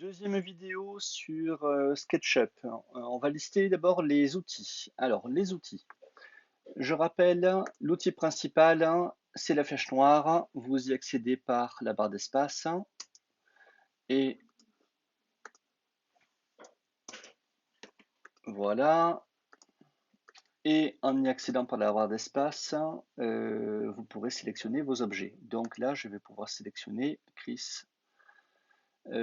Deuxième vidéo sur SketchUp. On va lister d'abord les outils. Alors, les outils. Je rappelle, l'outil principal, c'est la flèche noire. Vous y accédez par la barre d'espace. Et voilà. Et en y accédant par la barre d'espace, vous pourrez sélectionner vos objets. Donc là, je vais pouvoir sélectionner Chris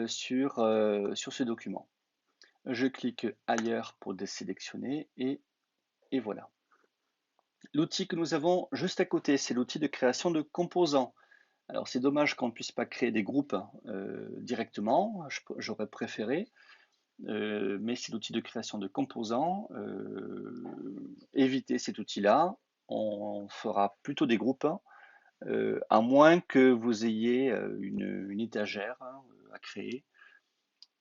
sur ce document. Je clique ailleurs pour désélectionner et voilà. L'outil que nous avons juste à côté, c'est l'outil de création de composants. Alors c'est dommage qu'on ne puisse pas créer des groupes directement, j'aurais préféré, mais c'est l'outil de création de composants. Évitez cet outil-là, on fera plutôt des groupes, à moins que vous ayez une étagère à créer.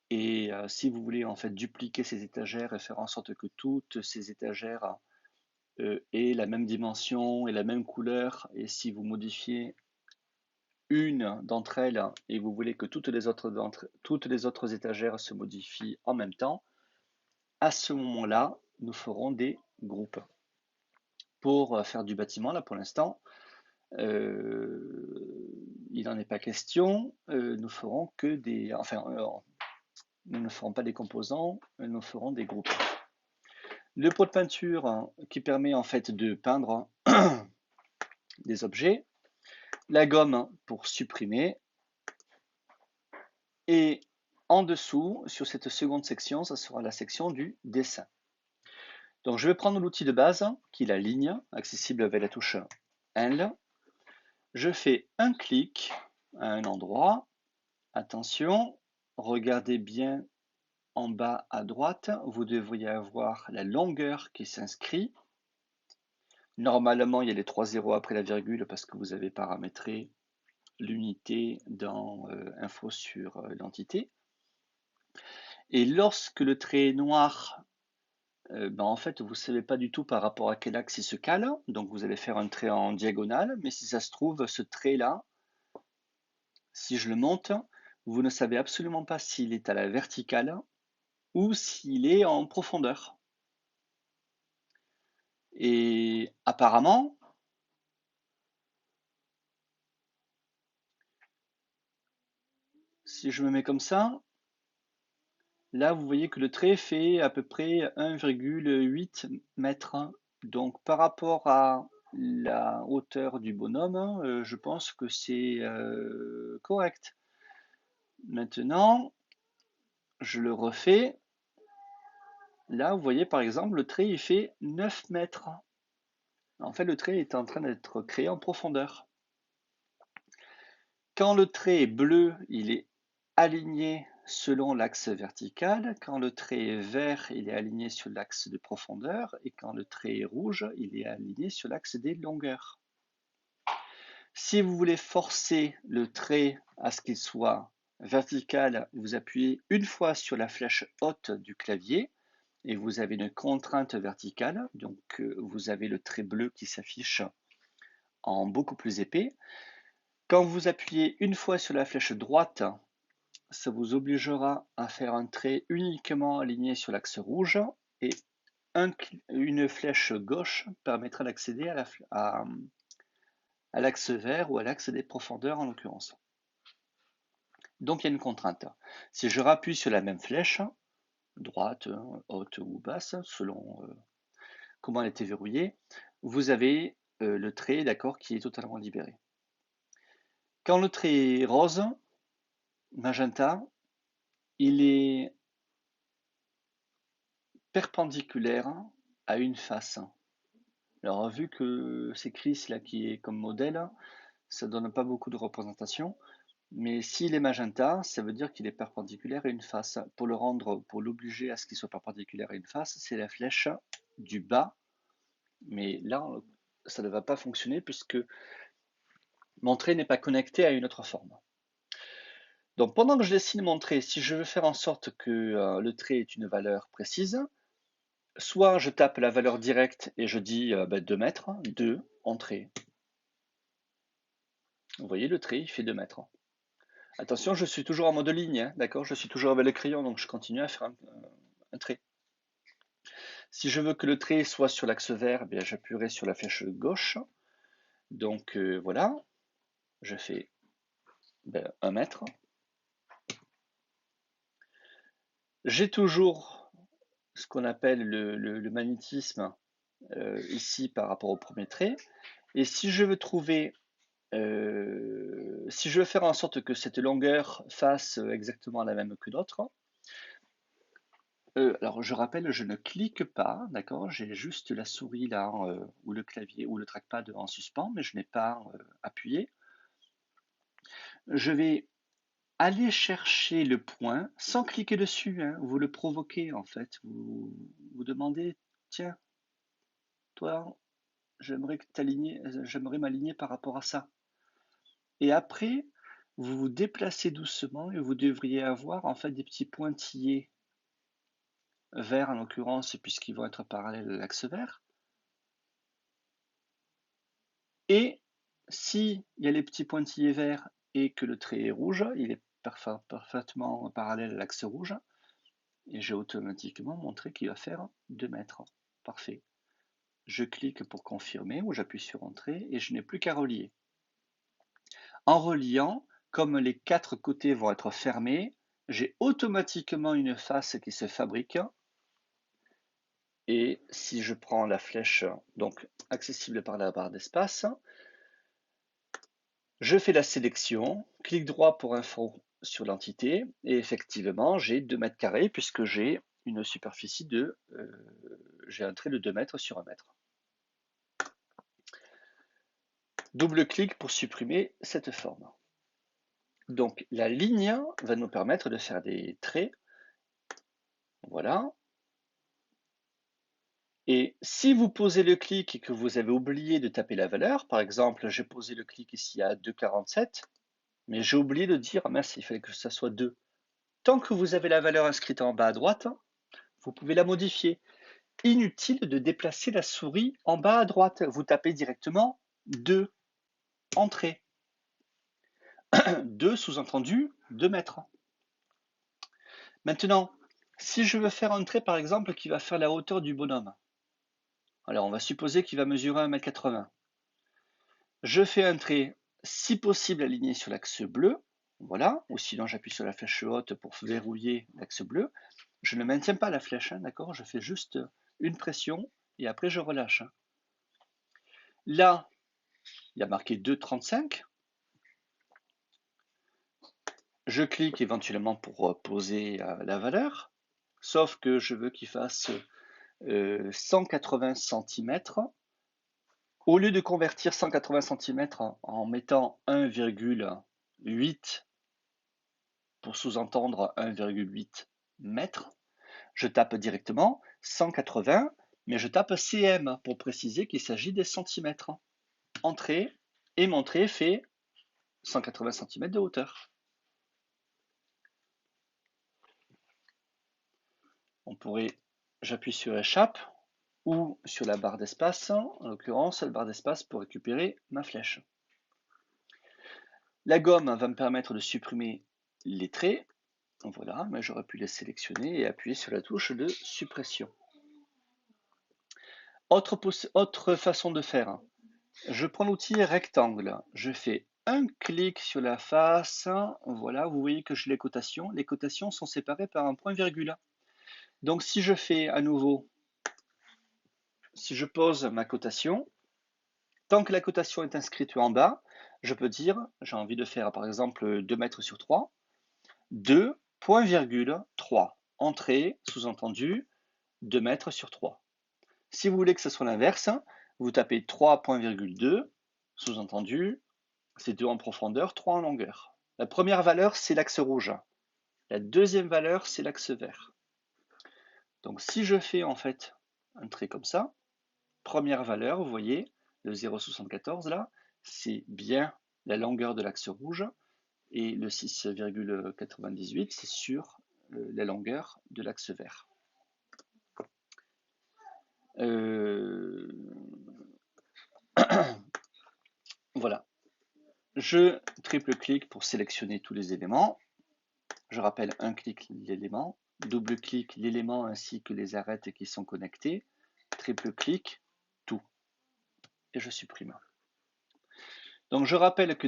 Et si vous voulez en fait dupliquer ces étagères et faire en sorte que toutes ces étagères aient la même dimension et la même couleur, et si vous modifiez une d'entre elles et vous voulez que toutes les autres étagères se modifient en même temps, à ce moment-là, nous ferons des groupes. Pour faire du bâtiment, là pour l'instant, il n'en est pas question. Nous ferons que des, enfin, nous ne ferons pas des composants, nous ferons des groupes. Le pot de peinture qui permet en fait de peindre des objets, la gomme pour supprimer, et en dessous, sur cette seconde section, ça sera la section du dessin. Donc je vais prendre l'outil de base, qui est la ligne, accessible avec la touche L. Je fais un clic à un endroit. Attention, regardez bien en bas à droite, vous devriez avoir la longueur qui s'inscrit. Normalement, il y a les 3 zéros après la virgule parce que vous avez paramétré l'unité dans Info sur l'entité. Et lorsque le trait est noir, en fait, vous ne savez pas du tout par rapport à quel axe il se cale. Donc, vous allez faire un trait en diagonale. Mais si ça se trouve, ce trait-là, si je le monte, vous ne savez absolument pas s'il est à la verticale ou s'il est en profondeur. Et apparemment, si je me mets comme ça, là, vous voyez que le trait fait à peu près 1,8 mètres. Donc, par rapport à la hauteur du bonhomme, je pense que c'est correct. Maintenant, je le refais. Là, vous voyez par exemple, le trait il fait 9 mètres. En fait, le trait est en train d'être créé en profondeur. Quand le trait est bleu, il est aligné selon l'axe vertical. Quand le trait est vert, il est aligné sur l'axe de profondeur. Et quand le trait est rouge, il est aligné sur l'axe des longueurs. Si vous voulez forcer le trait à ce qu'il soit vertical, vous appuyez une fois sur la flèche haute du clavier et vous avez une contrainte verticale. Donc vous avez le trait bleu qui s'affiche en beaucoup plus épais. Quand vous appuyez une fois sur la flèche droite, ça vous obligera à faire un trait uniquement aligné sur l'axe rouge et une flèche gauche permettra d'accéder à l'axe vert ou à l'axe des profondeurs en l'occurrence. Donc il y a une contrainte. Si je rappuie sur la même flèche, droite, haute ou basse, selon comment elle était verrouillée, vous avez le trait d'accord qui est totalement libéré. Quand le trait est rose, magenta, il est perpendiculaire à une face. Alors vu que c'est Chris là qui est comme modèle, ça donne pas beaucoup de représentation. Mais s'il est magenta, ça veut dire qu'il est perpendiculaire à une face. Pour l'obliger à ce qu'il soit perpendiculaire à une face, c'est la flèche du bas. Mais là, ça ne va pas fonctionner puisque mon trait n'est pas connecté à une autre forme. Donc pendant que je dessine mon trait, si je veux faire en sorte que le trait ait une valeur précise, soit je tape la valeur directe et je dis 2 mètres, 2, entrée. Vous voyez, le trait, il fait 2 mètres. Attention, je suis toujours en mode ligne, hein, d'accord? Je suis toujours avec le crayon, donc je continue à faire un trait. Si je veux que le trait soit sur l'axe vert, eh bien j'appuierai sur la flèche gauche. Donc voilà, je fais 1 mètre. J'ai toujours ce qu'on appelle le magnétisme ici par rapport au premier trait. Et si je veux trouver, si je veux faire en sorte que cette longueur fasse exactement la même que l'autre, alors je rappelle, je ne clique pas, d'accord? J'ai juste la souris là, ou le clavier ou le trackpad en suspens, mais je n'ai pas appuyé. Je vais aller chercher le point sans cliquer dessus, hein. Vous le provoquez en fait. Vous demandez, tiens, toi, j'aimerais m'aligner par rapport à ça. Et après, vous vous déplacez doucement et vous devriez avoir en fait des petits pointillés verts en l'occurrence, puisqu'ils vont être parallèles à l'axe vert. Et s'il y a les petits pointillés verts et que le trait est rouge, il est parfaitement parallèle à l'axe rouge, et j'ai automatiquement mon trait qui va faire 2 mètres. Parfait. Je clique pour confirmer ou j'appuie sur Entrée et je n'ai plus qu'à relier. En reliant, comme les 4 côtés vont être fermés, j'ai automatiquement une face qui se fabrique. Et si je prends la flèche, donc accessible par la barre d'espace, je fais la sélection, clic droit pour info sur l'entité, et effectivement, j'ai 2 mètres carrés puisque j'ai une superficie de, j'ai un trait de 2 mètres sur 1 mètre. Double-clic pour supprimer cette forme. Donc la ligne va nous permettre de faire des traits. Voilà. Et si vous posez le clic et que vous avez oublié de taper la valeur, par exemple, j'ai posé le clic ici à 2,47, mais j'ai oublié de dire, mince, il fallait que ça soit 2. Tant que vous avez la valeur inscrite en bas à droite, vous pouvez la modifier. Inutile de déplacer la souris en bas à droite. Vous tapez directement 2, entrée. 2, sous-entendu, 2 mètres. Maintenant, si je veux faire un trait, par exemple, qui va faire la hauteur du bonhomme, alors on va supposer qu'il va mesurer 1,80 m. Je fais un trait, si possible, aligné sur l'axe bleu, voilà, ou sinon j'appuie sur la flèche haute pour verrouiller l'axe bleu. Je ne maintiens pas la flèche, hein, d'accord? Je fais juste une pression et après je relâche. Là, il y a marqué 2,35. Je clique éventuellement pour poser la valeur, sauf que je veux qu'il fasse 180 cm. Au lieu de convertir 180 cm en mettant 1,8 pour sous-entendre 1,8 mètres, je tape directement 180, mais je tape cm pour préciser qu'il s'agit des centimètres. Entrée, et mon trait fait 180 cm de hauteur. On pourrait, j'appuie sur échappe ou sur la barre d'espace, en l'occurrence la barre d'espace pour récupérer ma flèche. La gomme va me permettre de supprimer les traits. Voilà, mais j'aurais pu les sélectionner et appuyer sur la touche de suppression. Autre façon de faire, je prends l'outil rectangle, je fais un clic sur la face, voilà, vous voyez que j'ai les cotations. Les cotations sont séparées par un point virgule. Donc si je fais à nouveau, si je pose ma cotation, tant que la cotation est inscrite en bas, je peux dire, j'ai envie de faire par exemple 2 mètres sur 3, 2, point virgule, 3. Entrée, sous-entendu, 2 mètres sur 3. Si vous voulez que ce soit l'inverse, vous tapez 3,2, sous-entendu, c'est 2 en profondeur, 3 en longueur. La première valeur, c'est l'axe rouge. La deuxième valeur, c'est l'axe vert. Donc si je fais en fait un trait comme ça, première valeur, vous voyez, le 0,74 là, c'est bien la longueur de l'axe rouge, et le 6,98, c'est sur la longueur de l'axe vert. Voilà. Je triple-clique pour sélectionner tous les éléments. Je rappelle, un clic l'élément, double-clic l'élément ainsi que les arêtes qui sont connectées, triple-clic, tout. Et je supprime. Donc je rappelle que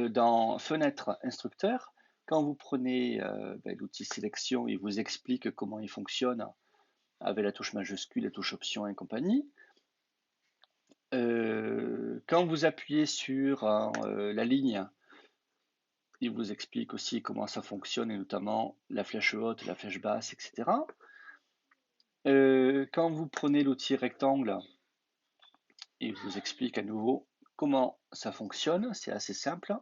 dans Fenêtre Instructeur, quand vous prenez l'outil Sélection, il vous explique comment il fonctionne avec la touche majuscule, la touche Option et compagnie. Quand vous appuyez sur la ligne, il vous explique aussi comment ça fonctionne, et notamment la flèche haute, la flèche basse, etc. Quand vous prenez l'outil rectangle, il vous explique à nouveau comment ça fonctionne, c'est assez simple.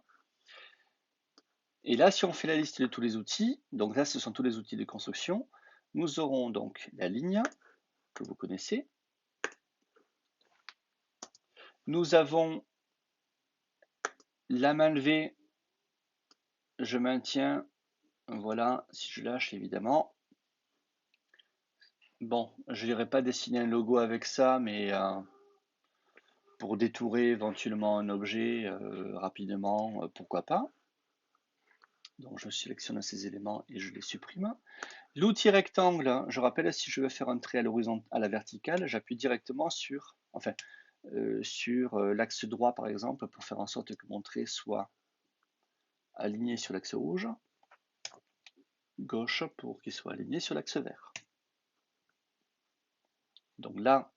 Et là, si on fait la liste de tous les outils, donc là, ce sont tous les outils de construction, nous aurons donc la ligne, que vous connaissez. Nous avons la main levée, je maintiens, voilà, si je lâche évidemment. Bon, je n'irai pas dessiner un logo avec ça, mais pour détourer éventuellement un objet rapidement, pourquoi pas. Donc je sélectionne ces éléments et je les supprime. L'outil rectangle, je rappelle, si je veux faire un trait à la verticale, j'appuie directement sur l'axe droit par exemple, pour faire en sorte que mon trait soit aligné sur l'axe rouge, gauche pour qu'il soit aligné sur l'axe vert. Donc là,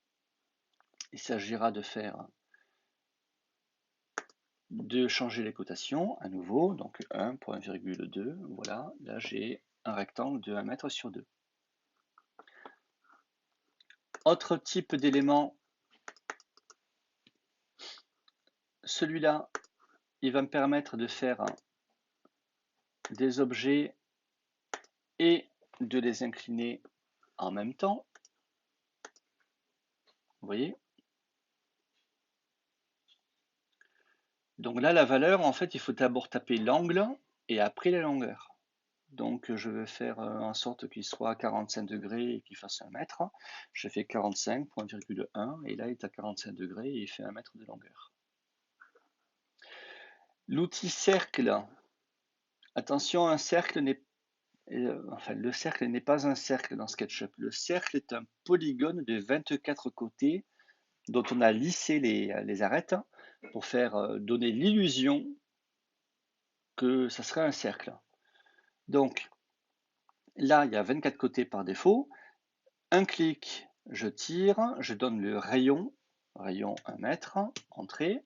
il s'agira de changer les cotations à nouveau, donc 1.2, voilà, là j'ai un rectangle de 1 mètre sur 2. Autre type d'élément, celui-là, il va me permettre de faire des objets et de les incliner en même temps. Vous voyez? Donc là, la valeur, en fait, il faut d'abord taper l'angle et après la longueur. Donc je vais faire en sorte qu'il soit à 45 degrés et qu'il fasse 1 mètre. Je fais 45.1 et là il est à 45 degrés et il fait 1 mètre de longueur. L'outil cercle, attention, le cercle n'est pas un cercle dans SketchUp. Le cercle est un polygone de 24 côtés dont on a lissé les arêtes pour donner l'illusion que ça serait un cercle. Donc là, il y a 24 côtés par défaut. Un clic, je tire, je donne le rayon 1 mètre, entrée.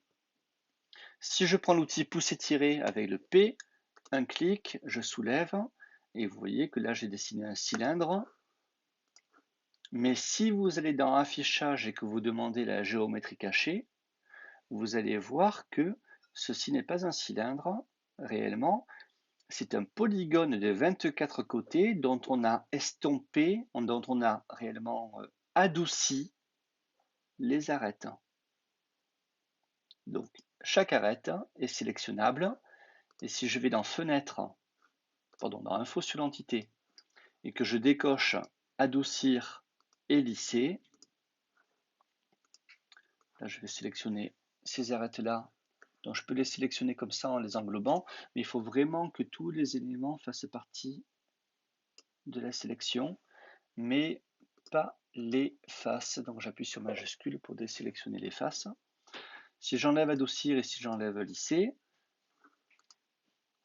Si je prends l'outil pousser-tirer avec le P, un clic, je soulève, et vous voyez que là j'ai dessiné un cylindre. Mais si vous allez dans Affichage et que vous demandez la géométrie cachée, vous allez voir que ceci n'est pas un cylindre réellement, c'est un polygone de 24 côtés dont on a estompé, dont on a réellement adouci les arêtes. Donc chaque arête est sélectionnable et si je vais dans dans Info sur l'entité et que je décoche Adoucir et lisser, là je vais sélectionner ces arêtes-là. Donc je peux les sélectionner comme ça en les englobant, mais il faut vraiment que tous les éléments fassent partie de la sélection, mais pas les faces. Donc j'appuie sur majuscule pour désélectionner les faces. Si j'enlève Adoucir et si j'enlève Lisser,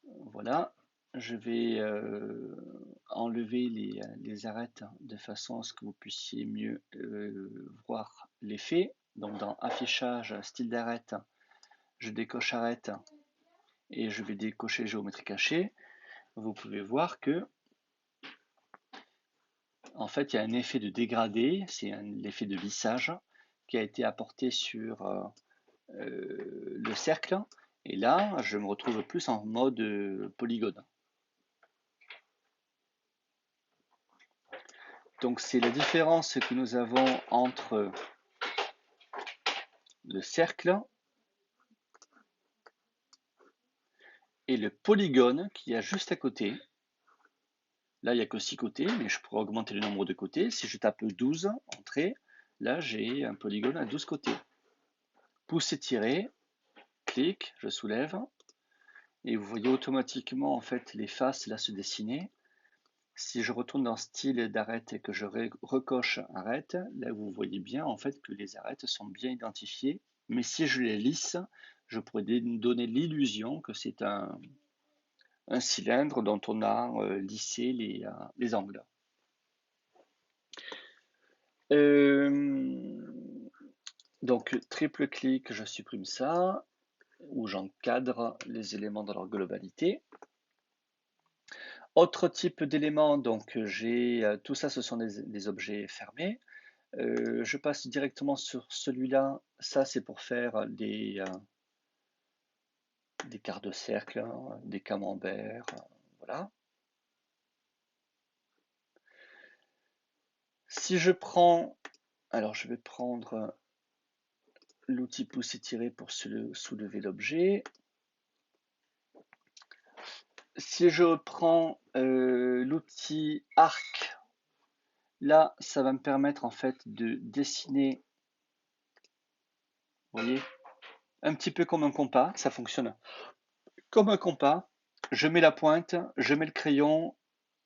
voilà, je vais enlever les arêtes de façon à ce que vous puissiez mieux voir l'effet. Donc dans Affichage, style d'arête, je décoche arête et je vais décocher géométrie cachée. Vous pouvez voir que en fait il y a un effet de dégradé, c'est l'effet de lissage qui a été apporté sur le cercle. Et là, je me retrouve plus en mode polygone. Donc c'est la différence que nous avons entre le cercle et le polygone qu'il y a juste à côté. Là, il n'y a que 6 côtés, mais je pourrais augmenter le nombre de côtés. Si je tape 12, entrée, là j'ai un polygone à 12 côtés. Pousser, tirer, clic, je soulève, et vous voyez automatiquement en fait les faces là se dessiner. Si je retourne dans style d'arête et que je recoche arête, là vous voyez bien en fait que les arêtes sont bien identifiées, mais si je les lisse, je pourrais donner l'illusion que c'est un cylindre dont on a lissé les angles. Donc triple clic, je supprime ça, ou j'encadre les éléments dans leur globalité. Autre type d'éléments, donc j'ai tout ça, ce sont des objets fermés. Je passe directement sur celui-là. Ça, c'est pour faire des quarts de cercle, hein, des camemberts, voilà. Si je prends, alors je vais prendre l'outil pouce et tirer pour soulever l'objet. Si je prends l'outil arc, là, ça va me permettre en fait de dessiner, vous voyez, un petit peu comme un compas, ça fonctionne comme un compas. Je mets la pointe, je mets le crayon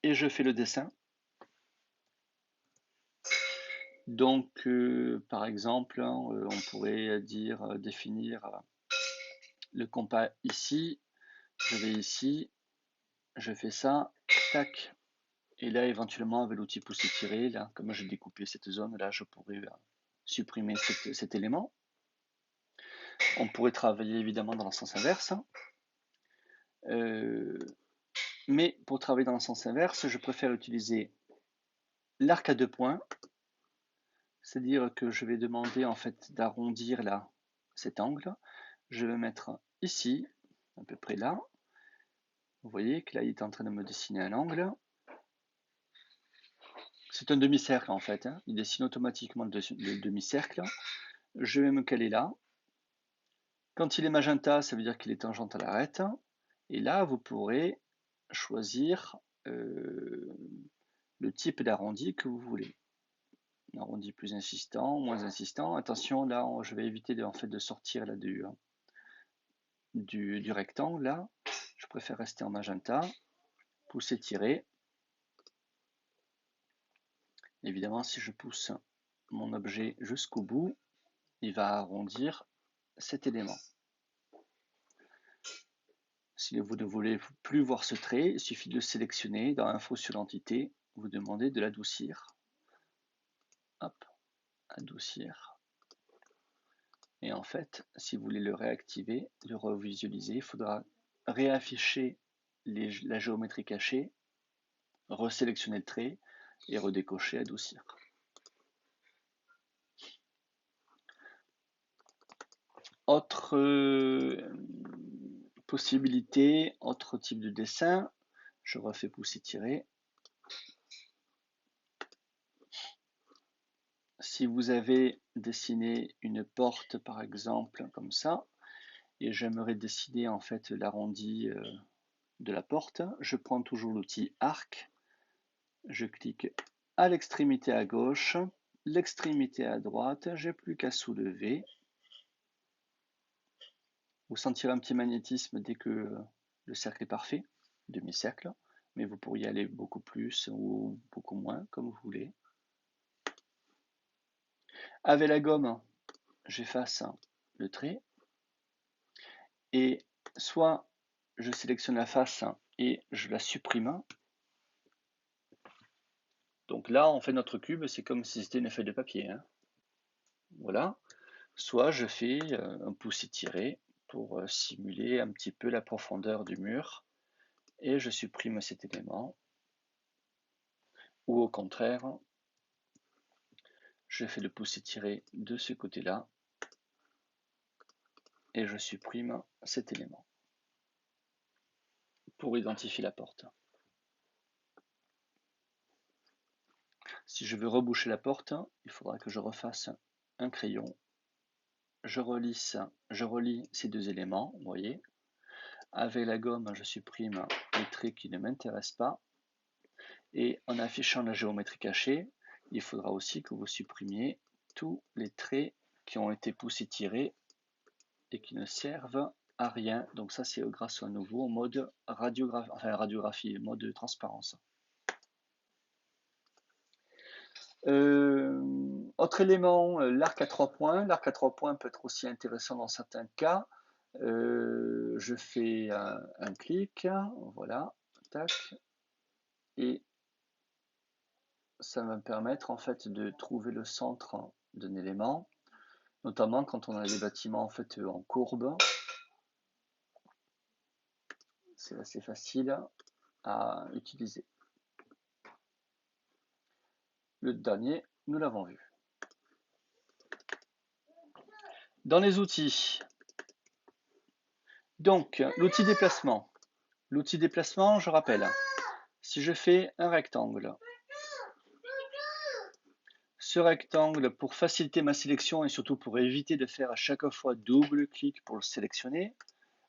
et je fais le dessin. Donc, par exemple, on pourrait définir le compas ici. Je vais ici, je fais ça, tac. Et là, éventuellement, avec l'outil pouce et tirer, là, comme j'ai découpé cette zone, là, je pourrais supprimer cet élément. On pourrait travailler évidemment dans le sens inverse. Mais pour travailler dans le sens inverse, je préfère utiliser l'arc à 2 points. C'est-à-dire que je vais demander en fait d'arrondir là cet angle. Je vais mettre ici, à peu près là. Vous voyez que là, il est en train de me dessiner un angle. C'est un demi-cercle en fait. Hein. Il dessine automatiquement le demi-cercle. Je vais me caler là. Quand il est magenta, ça veut dire qu'il est tangent à l'arête. Et là, vous pourrez choisir le type d'arrondi que vous voulez. Un arrondi plus insistant, moins insistant. Attention, là, je vais éviter en fait de sortir là du rectangle. Là, je préfère rester en magenta. Pousser, tirer. Évidemment, si je pousse mon objet jusqu'au bout, il va arrondir cet élément. Si vous ne voulez plus voir ce trait, il suffit de le sélectionner dans Info sur l'entité, vous demandez de l'adoucir. Hop, adoucir. Et en fait, si vous voulez le réactiver, le revisualiser, il faudra réafficher la géométrie cachée, resélectionner le trait et redécocher adoucir. Autre possibilité, autre type de dessin, je refais pousser tirer. Si vous avez dessiné une porte par exemple comme ça, et j'aimerais dessiner en fait l'arrondi de la porte, je prends toujours l'outil arc, je clique à l'extrémité à gauche, l'extrémité à droite, j'ai plus qu'à soulever. Vous sentirez un petit magnétisme dès que le cercle est parfait, demi-cercle, mais vous pourriez aller beaucoup plus ou beaucoup moins, comme vous voulez. Avec la gomme, j'efface le trait, et soit je sélectionne la face et je la supprime. Donc là, on fait notre cube, c'est comme si c'était une feuille de papier. Hein. Voilà. Soit je fais un pouce étiré pour simuler un petit peu la profondeur du mur et je supprime cet élément. Ou au contraire, je fais le pouce étiré de ce côté-là et je supprime cet élément pour identifier la porte. Si je veux reboucher la porte, il faudra que je refasse un crayon. Je relie ces deux éléments, vous voyez. Avec la gomme, je supprime les traits qui ne m'intéressent pas. Et en affichant la géométrie cachée, il faudra aussi que vous supprimiez tous les traits qui ont été poussés tirés et qui ne servent à rien. Donc ça, c'est grâce à un nouveau mode radiographie, enfin radiographie, mode transparence. Autre élément, l'arc à 3 points. L'arc à 3 points peut être aussi intéressant dans certains cas. Je fais un clic, voilà, tac, et ça va me permettre en fait de trouver le centre d'un élément, notamment quand on a des bâtiments en fait en courbe. C'est assez facile à utiliser. Le dernier, nous l'avons vu. Dans les outils, donc l'outil déplacement. L'outil déplacement, je rappelle, si je fais un rectangle, ce rectangle, pour faciliter ma sélection et surtout pour éviter de faire à chaque fois double clic pour le sélectionner,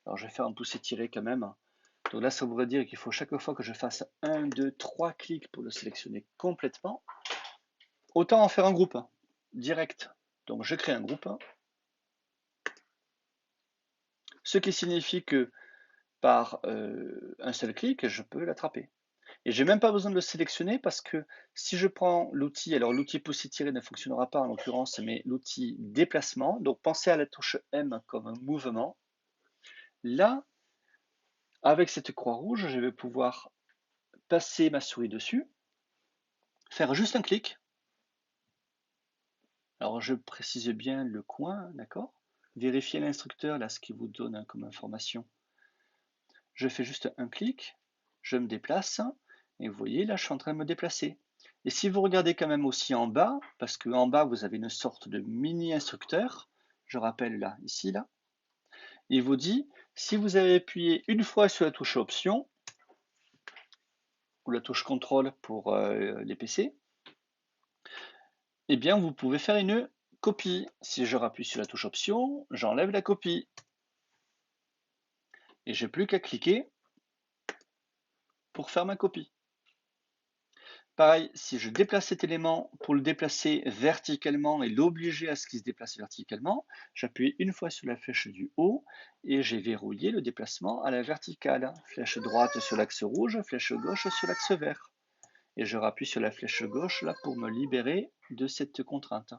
alors je vais faire un pouce étiré quand même. Donc là, ça voudrait dire qu'il faut chaque fois que je fasse 1, 2, 3 clics pour le sélectionner complètement. Autant en faire un groupe direct. Donc je crée un groupe. Ce qui signifie que par un seul clic, je peux l'attraper. Et je n'ai même pas besoin de le sélectionner parce que si je prends l'outil, alors l'outil pouce étiré ne fonctionnera pas en l'occurrence, mais l'outil déplacement, donc pensez à la touche M comme un mouvement. Là, avec cette croix rouge, je vais pouvoir passer ma souris dessus, faire juste un clic. Alors je précise bien le coin, d'accord? Vérifiez l'instructeur, là, ce qu'il vous donne comme information. Je fais juste un clic, je me déplace, et vous voyez, là, je suis en train de me déplacer. Et si vous regardez quand même aussi en bas, parce qu'en bas, vous avez une sorte de mini-instructeur, je rappelle là, ici, là, il vous dit, si vous avez appuyé une fois sur la touche Option, ou la touche Contrôle pour les PC, eh bien, vous pouvez faire une copie. Si je rappuie sur la touche Option, j'enlève la copie. Et j'ai plus qu'à cliquer pour faire ma copie. Pareil, si je déplace cet élément pour le déplacer verticalement et l'obliger à ce qu'il se déplace verticalement, j'appuie une fois sur la flèche du haut et j'ai verrouillé le déplacement à la verticale. Flèche droite sur l'axe rouge, flèche gauche sur l'axe vert. Et je rappuie sur la flèche gauche là pour me libérer de cette contrainte.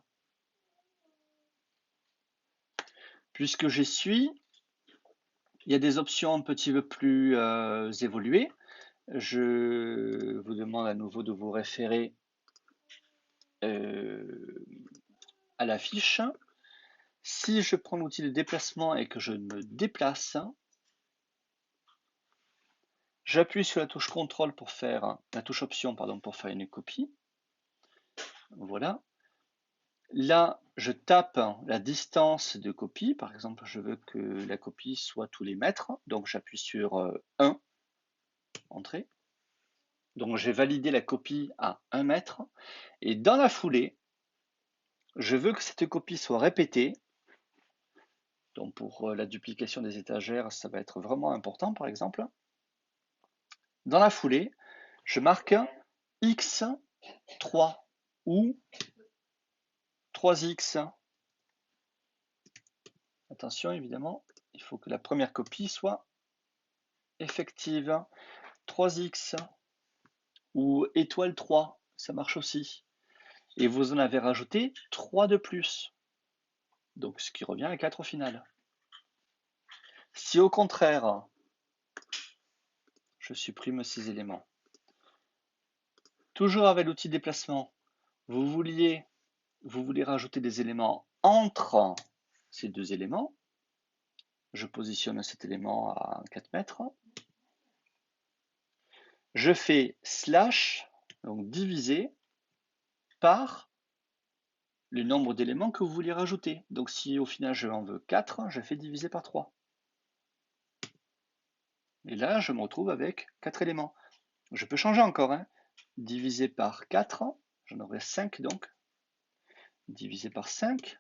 Puisque j'essuie, il y a des options un petit peu plus évoluées. Je vous demande à nouveau de vous référer à la fiche. Si je prends l'outil de déplacement et que je me déplace, j'appuie sur la touche CTRL pour faire, la touche Option pardon, pour faire une copie. Voilà. Là, je tape la distance de copie. Par exemple, je veux que la copie soit tous les mètres. Donc j'appuie sur 1, entrée. Donc j'ai validé la copie à 1 mètre. Et dans la foulée, je veux que cette copie soit répétée. Donc pour la duplication des étagères, ça va être vraiment important par exemple. Dans la foulée, je marque X3 ou 3X. Attention évidemment, il faut que la première copie soit effective. 3X ou étoile 3, ça marche aussi. Et vous en avez rajouté 3 de plus. Donc ce qui revient à 4 au final. Si au contraire, je supprime ces éléments, toujours avec l'outil déplacement, vous voulez rajouter des éléments entre ces deux éléments, je positionne cet élément à 4 mètres, je fais slash, donc diviser par le nombre d'éléments que vous voulez rajouter. Donc si au final je en veux 4, je fais diviser par 3. Et là, je me retrouve avec 4 éléments. Je peux changer encore, hein. Divisé par 4, j'en aurai 5 donc. Divisé par 5,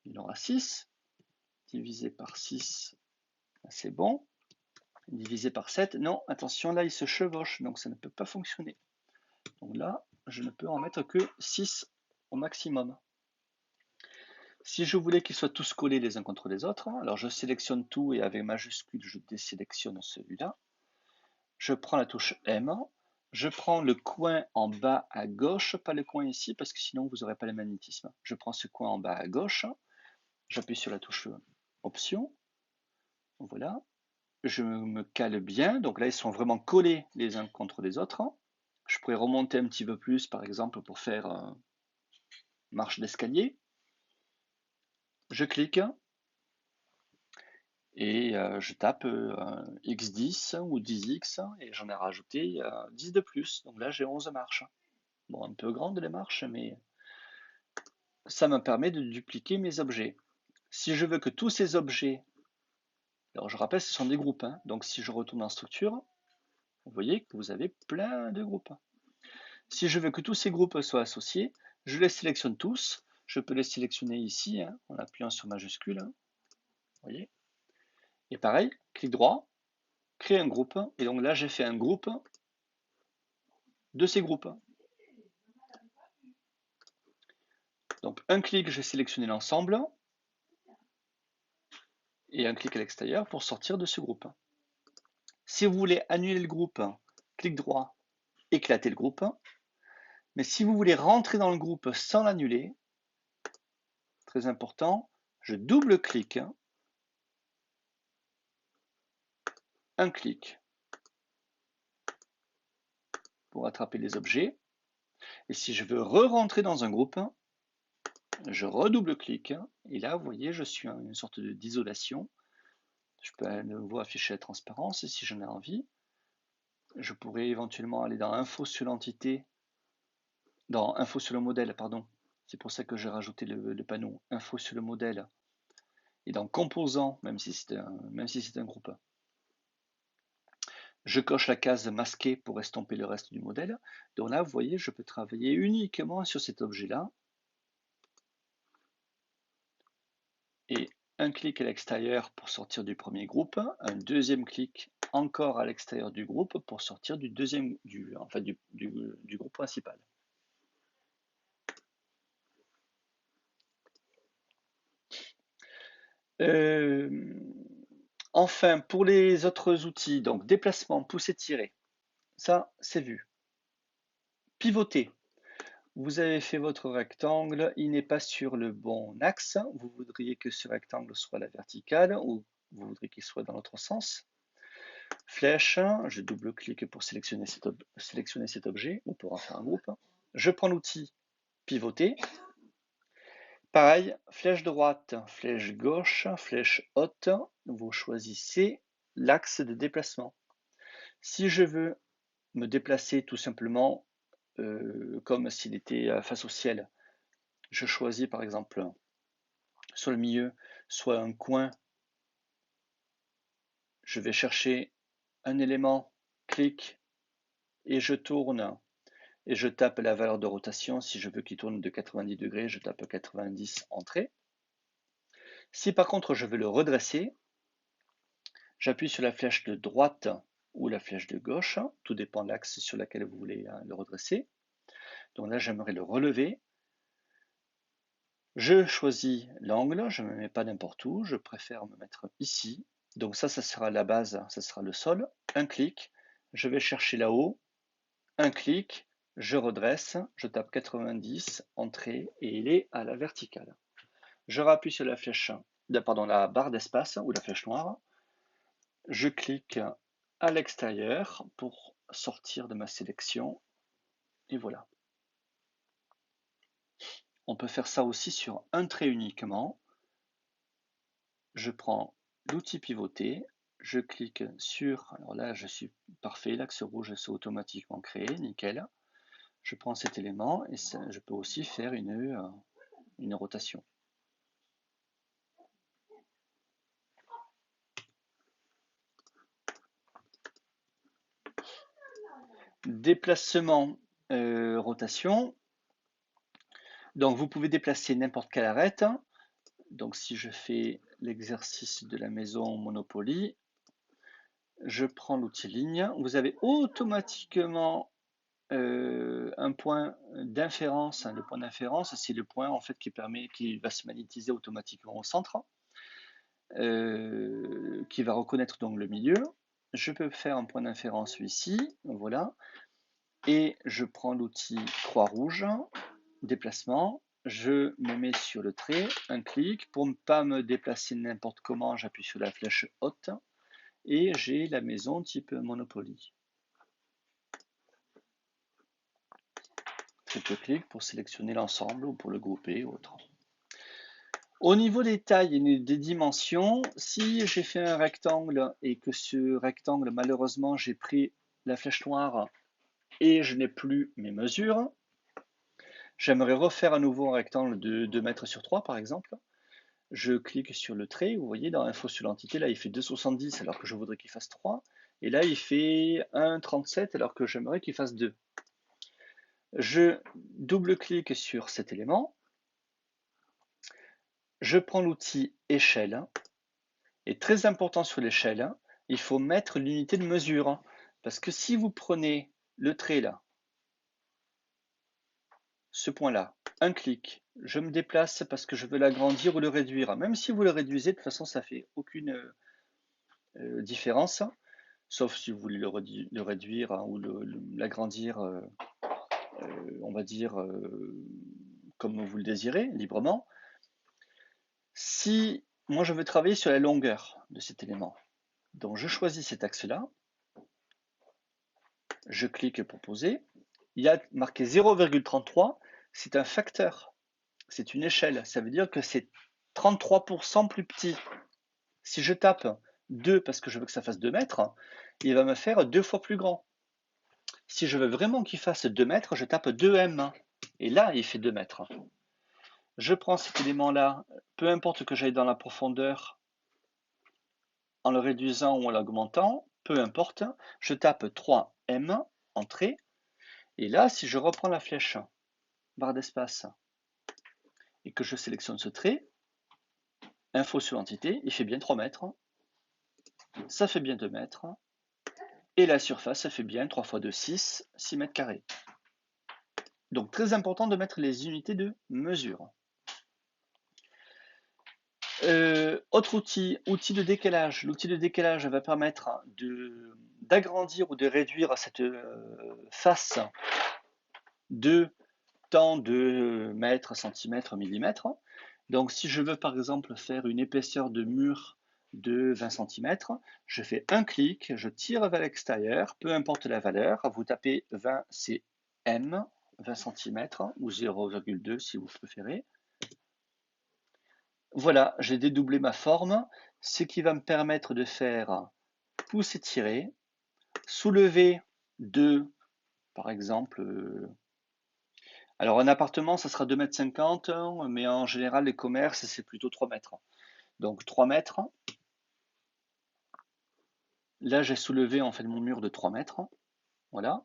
il y en aura 6. Divisé par 6, c'est bon. Divisé par 7, non, attention, là il se chevauche, donc ça ne peut pas fonctionner. Donc là, je ne peux en mettre que 6 au maximum. Si je voulais qu'ils soient tous collés les uns contre les autres, alors je sélectionne tout et avec majuscule, je désélectionne celui-là. Je prends la touche M, je prends le coin en bas à gauche, pas le coin ici, parce que sinon vous n'aurez pas le magnétisme. Je prends ce coin en bas à gauche, j'appuie sur la touche Option, voilà, je me cale bien, donc là ils sont vraiment collés les uns contre les autres. Je pourrais remonter un petit peu plus, par exemple, pour faire marche d'escalier. Je clique, et je tape X10 ou 10X et j'en ai rajouté 10 de plus. Donc là, j'ai 11 marches. Bon, un peu grande les marches, mais ça me permet de dupliquer mes objets. Si je veux que tous ces objets, alors je rappelle, ce sont des groupes, hein, donc si je retourne en structure, vous voyez que vous avez plein de groupes. Si je veux que tous ces groupes soient associés, je les sélectionne tous. Je peux les sélectionner ici, hein, en appuyant sur majuscule. Hein, vous voyez. Et pareil, clic droit, créer un groupe. Et donc là, j'ai fait un groupe de ces groupes. Donc un clic, j'ai sélectionné l'ensemble. Et un clic à l'extérieur pour sortir de ce groupe. Si vous voulez annuler le groupe, clic droit, éclater le groupe. Mais si vous voulez rentrer dans le groupe sans l'annuler, très important, je double-clique, un clic pour attraper les objets. Et si je veux re-rentrer dans un groupe, je redouble-clique. Et là, vous voyez, je suis en une sorte d'isolation. Je peux à nouveau afficher la transparence si j'en ai envie. Je pourrais éventuellement aller dans Info sur l'entité, dans Info sur le modèle, pardon. C'est pour ça que j'ai rajouté le panneau Info sur le modèle. Et dans Composants, même si c'est un groupe. Je coche la case masquer pour estomper le reste du modèle. Donc là, vous voyez, je peux travailler uniquement sur cet objet-là. Et un clic à l'extérieur pour sortir du premier groupe, un deuxième clic encore à l'extérieur du groupe pour sortir du groupe principal. Enfin, pour les autres outils, donc déplacement, pousser, tirer, ça c'est vu. Pivoter. Vous avez fait votre rectangle, il n'est pas sur le bon axe. Vous voudriez que ce rectangle soit à la verticale ou vous voudriez qu'il soit dans l'autre sens. Flèche, je double-clique pour sélectionner cet objet ou pour en faire un groupe. Je prends l'outil pivoter. Pareil, flèche droite, flèche gauche, flèche haute. Vous choisissez l'axe de déplacement. Si je veux me déplacer tout simplement comme s'il était face au ciel, je choisis par exemple sur le milieu, soit un coin. Je vais chercher un élément, clic, et je tourne. Et je tape la valeur de rotation. Si je veux qu'il tourne de 90 degrés, je tape 90 entrée. Si par contre je veux le redresser, j'appuie sur la flèche de droite ou la flèche de gauche. Tout dépend de l'axe sur lequel vous voulez le redresser. Donc là, j'aimerais le relever. Je choisis l'angle, je ne me mets pas n'importe où, je préfère me mettre ici. Donc ça sera la base, ça sera le sol. Un clic, je vais chercher là-haut, un clic, je redresse, je tape 90, entrée, et il est à la verticale. Je rappuie sur la flèche, la barre d'espace ou la flèche noire. Je clique à l'extérieur pour sortir de ma sélection. Et voilà. On peut faire ça aussi sur un trait uniquement. Je prends l'outil pivoter, je clique sur, alors là je suis parfait, l'axe rouge s'est automatiquement créé, nickel. Je prends cet élément et je peux aussi faire une rotation. Déplacement, rotation. Donc vous pouvez déplacer n'importe quelle arête. Donc si je fais l'exercice de la maison Monopoly, je prends l'outil ligne. Vous avez automatiquement un point d'inférence. Le point d'inférence, c'est le point en fait qui va se magnétiser automatiquement au centre, qui va reconnaître donc le milieu. Je peux faire un point d'inférence ici, voilà, et je prends l'outil croix rouge, déplacement, je me mets sur le trait, un clic, pour ne pas me déplacer n'importe comment, j'appuie sur la flèche haute, et j'ai la maison type Monopoly. Triple clic pour sélectionner l'ensemble ou pour le grouper ou autre. Au niveau des tailles et des dimensions, si j'ai fait un rectangle et que ce rectangle, malheureusement, j'ai pris la flèche noire et je n'ai plus mes mesures, j'aimerais refaire à nouveau un rectangle de 2 mètres sur 3 par exemple. Je clique sur le trait, vous voyez dans Info sur l'entité, là il fait 2,70 alors que je voudrais qu'il fasse 3. Et là il fait 1,37 alors que j'aimerais qu'il fasse 2. Je double-clique sur cet élément. Je prends l'outil échelle. Et très important sur l'échelle, il faut mettre l'unité de mesure. Parce que si vous prenez le trait là, ce point-là, un clic, je me déplace parce que je veux l'agrandir ou le réduire. Même si vous le réduisez, de toute façon, ça ne fait aucune différence. Sauf si vous voulez le réduire ou l'agrandir, on va dire, comme vous le désirez, librement. Si moi je veux travailler sur la longueur de cet élément, donc je choisis cet axe-là, je clique pour poser, il y a marqué 0,33, c'est un facteur, c'est une échelle, ça veut dire que c'est 33% plus petit. Si je tape 2 parce que je veux que ça fasse 2 mètres, il va me faire 2 fois plus grand. Si je veux vraiment qu'il fasse 2 mètres, je tape 2M, et là il fait 2 mètres. Je prends cet élément-là, peu importe que j'aille dans la profondeur, en le réduisant ou en l'augmentant, peu importe, je tape 3M, entrée, et là si je reprends la flèche, barre d'espace, et que je sélectionne ce trait, info sur l'entité, il fait bien 3 mètres, ça fait bien 2 mètres, et la surface, ça fait bien 3 x 2, 6 mètres carrés. Donc très important de mettre les unités de mesure. Autre outil de décalage. L'outil de décalage va permettre d'agrandir ou de réduire cette face de tant de mètres, centimètres, millimètres. Donc si je veux par exemple faire une épaisseur de mur de 20 cm, je fais un clic, je tire vers l'extérieur, peu importe la valeur, vous tapez 20 cm, 20 cm ou 0,2 si vous préférez. Voilà, j'ai dédoublé ma forme, ce qui va me permettre de faire pousser, tirer, soulever de, par exemple, alors un appartement, ça sera 2,50 m, mais en général, les commerces, c'est plutôt 3 mètres. Donc 3 mètres. Là, j'ai soulevé en fait mon mur de 3 mètres. Voilà.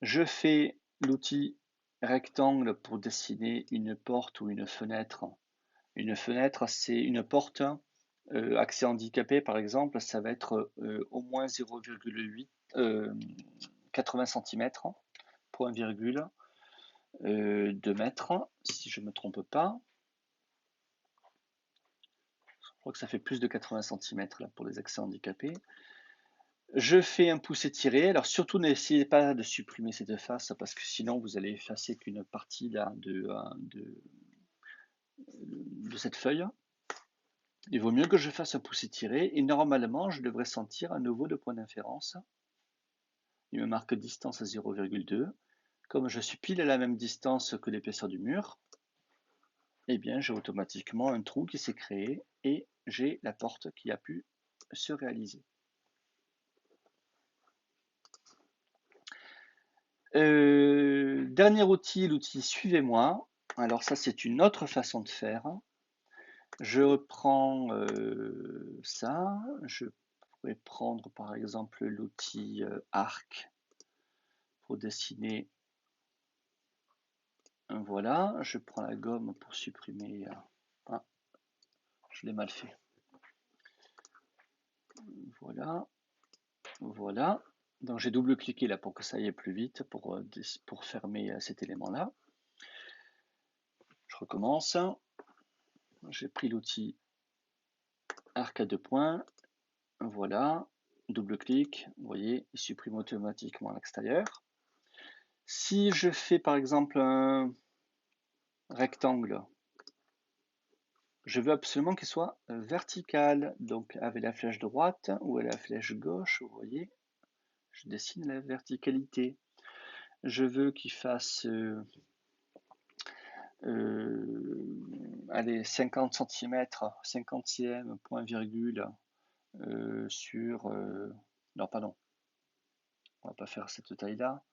Je fais l'outil rectangle pour dessiner une porte ou une fenêtre. Une fenêtre, c'est une porte. Accès handicapé, par exemple, ça va être au moins 0,8, 80 cm, point virgule, 2 mètres, si je ne me trompe pas. Je crois que ça fait plus de 80 cm là, pour les accès handicapés. Je fais un pouce étiré. Alors surtout n'essayez pas de supprimer cette face parce que sinon vous allez effacer qu'une partie là, de cette feuille. Il vaut mieux que je fasse un pouce étiré et normalement je devrais sentir un nouveau de point d'inférence. Il me marque distance à 0,2. Comme je suis pile à la même distance que l'épaisseur du mur, eh bien j'ai automatiquement un trou qui s'est créé et j'ai la porte qui a pu se réaliser. Dernier outil, l'outil Suivez-moi. Alors ça, c'est une autre façon de faire. Je prends ça. Je pourrais prendre par exemple l'outil Arc pour dessiner. Voilà, je prends la gomme pour supprimer. Ah, je l'ai mal fait. Voilà, voilà. Donc j'ai double-cliqué là pour que ça aille plus vite, pour fermer cet élément-là. Je recommence. J'ai pris l'outil arc à 2 points. Voilà. Double-clic. Vous voyez, il supprime automatiquement l'extérieur. Si je fais par exemple un rectangle, je veux absolument qu'il soit vertical. Donc avec la flèche droite ou avec la flèche gauche, vous voyez, je dessine la verticalité. Je veux qu'il fasse allez, 50 cm, 50e point virgule sur... non, pardon, on va pas faire cette taille-là.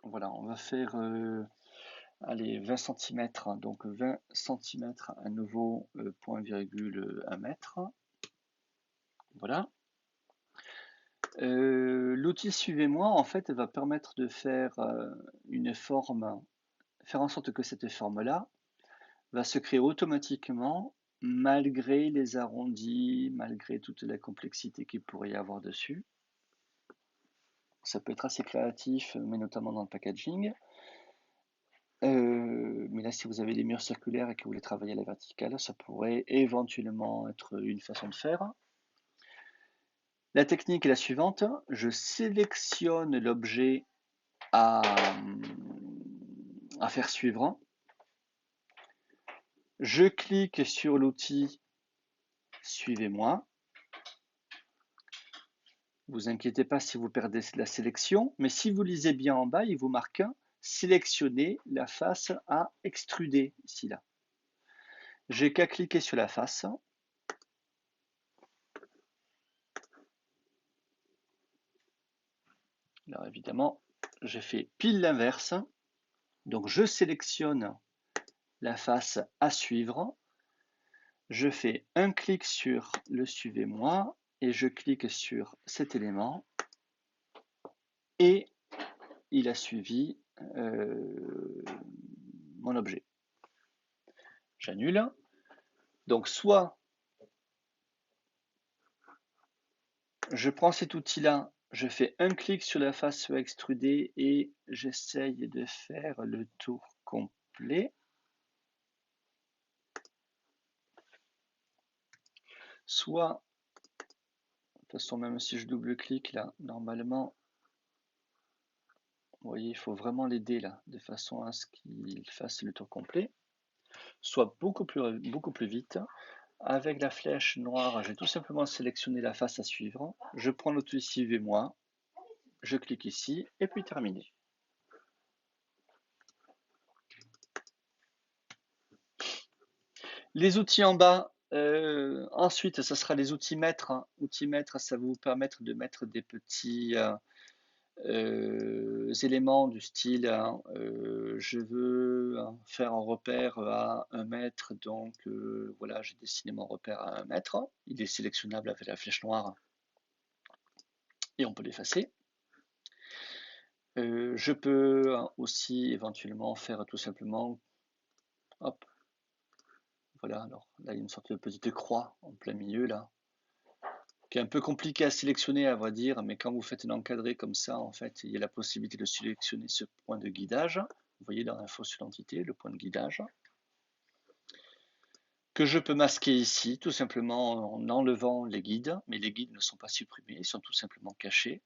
Voilà, on va faire allez, 20 cm, donc 20 cm à nouveau, point virgule 1 mètre. Voilà. L'outil suivez-moi, en fait, va permettre de faire une forme, faire en sorte que cette forme-là va se créer automatiquement malgré les arrondis, malgré toute la complexité qu'il pourrait y avoir dessus. Ça peut être assez créatif, mais notamment dans le packaging. Mais là, si vous avez des murs circulaires et que vous voulez travailler à la verticale, ça pourrait éventuellement être une façon de faire. La technique est la suivante. Je sélectionne l'objet à faire suivre. Je clique sur l'outil Suivez-moi. Vous inquiétez pas si vous perdez la sélection, mais si vous lisez bien en bas, il vous marque sélectionner la face à extruder, ici là. J'ai qu'à cliquer sur la face. Alors évidemment, j'ai fait pile l'inverse. Donc je sélectionne la face à suivre. Je fais un clic sur le suivez-moi et je clique sur cet élément et il a suivi mon objet. J'annule. Donc soit je prends cet outil-là, je fais un clic sur la face extrudée et j'essaye de faire le tour complet. Soit, de toute façon, même si je double-clique là, normalement, vous voyez, il faut vraiment l'aider là, de façon à ce qu'il fasse le tour complet. Soit beaucoup plus vite. Avec la flèche noire, j'ai tout simplement sélectionné la face à suivre. Je prends l'outil Suivez-moi, je clique ici et puis terminé. Les outils en bas, ensuite, ce sera les outils maîtres. Outils maîtres, ça va vous permettre de mettre des petits éléments du style je veux faire un repère à 1 mètre, donc voilà, j'ai dessiné mon repère à 1 mètre. Il est sélectionnable avec la flèche noire et on peut l'effacer. Je peux aussi éventuellement faire tout simplement, hop, voilà, alors là il y a une sorte de petite croix en plein milieu là, qui est un peu compliqué à sélectionner à vrai dire, mais quand vous faites un encadré comme ça, en fait, il y a la possibilité de sélectionner ce point de guidage. Vous voyez dans l'info sur l'entité, le point de guidage, que je peux masquer ici, tout simplement en enlevant les guides, mais les guides ne sont pas supprimés, ils sont tout simplement cachés.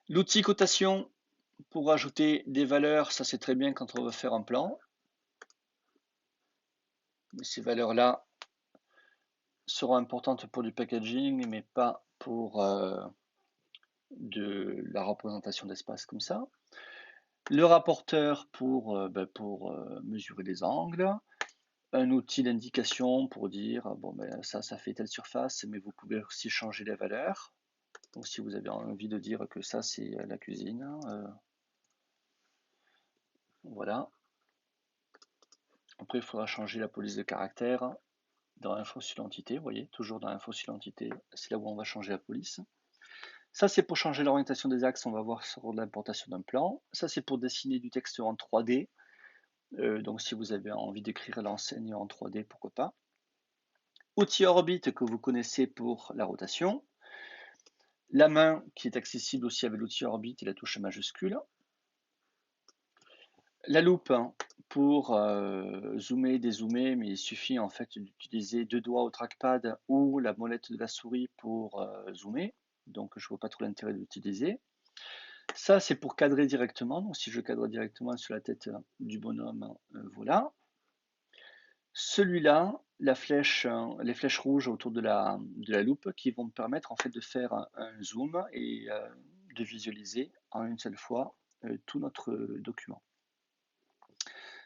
L'outil cotation pour ajouter des valeurs, ça c'est très bien quand on veut faire un plan. Mais ces valeurs-là seront importantes pour du packaging, mais pas pour de la représentation d'espace comme ça. Le rapporteur pour mesurer les angles. Un outil d'indication pour dire bon ben ça fait telle surface, mais vous pouvez aussi changer les valeurs. Donc si vous avez envie de dire que ça c'est la cuisine, voilà. Après il faudra changer la police de caractère dans info sur l'entité, vous voyez, toujours dans info sur l'entité, c'est là où on va changer la police. Ça, c'est pour changer l'orientation des axes, on va voir sur l'importation d'un plan. Ça, c'est pour dessiner du texte en 3D. Donc, si vous avez envie d'écrire l'enseigne en 3D, pourquoi pas. Outil orbite que vous connaissez pour la rotation. La main qui est accessible aussi avec l'outil orbite et la touche majuscule. La loupe pour zoomer, dézoomer, mais il suffit en fait d'utiliser 2 doigts au trackpad ou la molette de la souris pour zoomer. Donc je ne vois pas trop l'intérêt d'utiliser. Ça, c'est pour cadrer directement. Donc si je cadre directement sur la tête du bonhomme, voilà. Celui-là, les flèches rouges autour de la loupe qui vont me permettre en fait de faire un zoom et de visualiser en une seule fois tout notre document.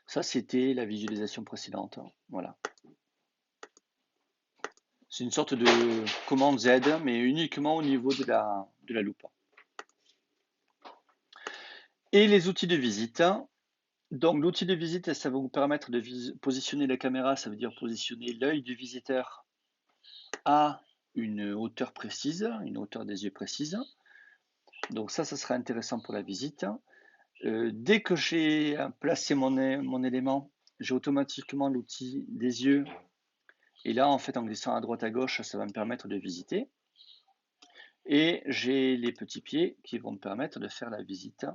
Ça, c'était la visualisation précédente. Voilà. C'est une sorte de commande Z, mais uniquement au niveau de la loupe. Et les outils de visite. Donc, l'outil de visite, ça va vous permettre de positionner la caméra, ça veut dire positionner l'œil du visiteur à une hauteur précise, une hauteur des yeux précise. Donc ça sera intéressant pour la visite. Dès que j'ai placé mon élément, j'ai automatiquement l'outil des yeux. Et là, en fait, en glissant à droite à gauche, ça va me permettre de visiter. Et j'ai les petits pieds qui vont me permettre de faire la visite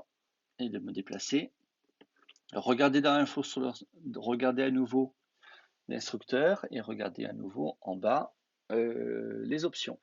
et de me déplacer. Regardez dans l'info, regardez à nouveau l'instructeur et regardez à nouveau en bas les options.